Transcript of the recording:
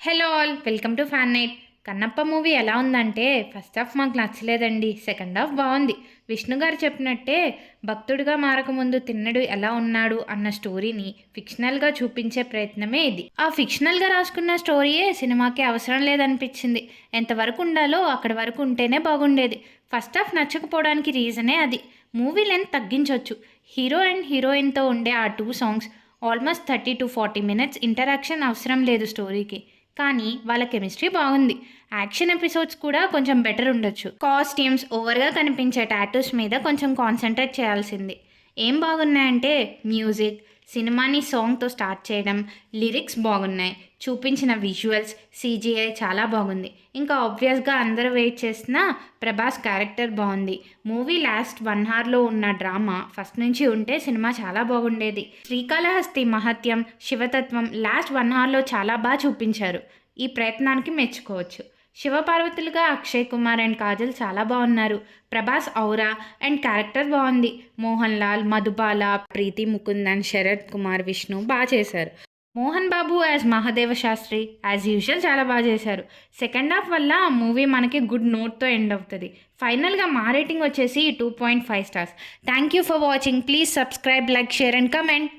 Hello all welcome to fan night. Kannappa movie ఎలా ఉందంటే first half మాకు నచ్చలేదండి. సెకండ్ హాఫ్ బాగుంది. విష్ణు గారు చెప్పినట్టే భక్తుడిగా మారకముందు తిన్నడు ఎలా ఉన్నాడు అన్న స్టోరీని ఫిక్షనల్గా చూపించే ప్రయత్నమే ఇది. ఆ ఫిక్షనల్గా రాసుకున్న స్టోరీయే సినిమాకి అవసరం లేదనిపించింది. ఎంతవరకు ఉండాలో అక్కడి వరకు ఉంటేనే బాగుండేది. ఫస్ట్ హాఫ్ నచ్చకపోవడానికి రీజనే అది. మూవీ లెంత్ తగ్గించవచ్చు. హీరో అండ్ హీరోయిన్తో ఉండే ఆ 2 songs almost 30 to 40 minutes interaction అవసరం లేదు స్టోరీకి. కానీ వాళ్ళ కెమిస్ట్రీ బాగుంది. యాక్షన్ ఎపిసోడ్స్ కూడా కొంచెం బెటర్ ఉండొచ్చు. కాస్ట్యూమ్స్, ఓవర్గా కనిపించే టాటూస్ మీద కొంచెం కాన్సన్ట్రేట్ చేయాల్సింది. ఏం బాగున్నాయంటే మ్యూజిక్, సినిమాని సాంగ్తో స్టార్ట్ చేయడం, లిరిక్స్ బాగున్నాయి, చూపించిన విజువల్స్, సీజీఐ చాలా బాగుంది. ఇంకా ఆబ్వియస్గా అందరూ వెయిట్ చేసిన ప్రభాస్ క్యారెక్టర్ బాగుంది. మూవీ లాస్ట్ 1 hourలో ఉన్న డ్రామా ఫస్ట్ నుంచి ఉంటే సినిమా చాలా బాగుండేది. శ్రీకాళహస్తి మహత్యం, శివతత్వం లాస్ట్ 1 hourలో చాలా బాగా చూపించారు. ఈ ప్రయత్నానికి మెచ్చుకోవచ్చు. శివపార్వతులుగా అక్షయ్ కుమార్ అండ్ కాజల్ చాలా బాగున్నారు. ప్రభాస్ ఔరా అండ్ క్యారెక్టర్ బాగుంది. మోహన్ లాల్, మధుబాల, ప్రీతి ముకుందన్, శరత్ కుమార్, విష్ణు బాగా చేశారు. Mohan Babu as Mahadeva Shastri as usual చాలా బాగా చేశారు. సెకండ్ హాఫ్ వల్ల మూవీ మనకి గుడ్ నోట్తో ఎండ్ అవుతుంది. ఫైనల్గా మా రేటింగ్ వచ్చేసి 2.5 stars. Thank you for watching. Please subscribe, like, share and comment.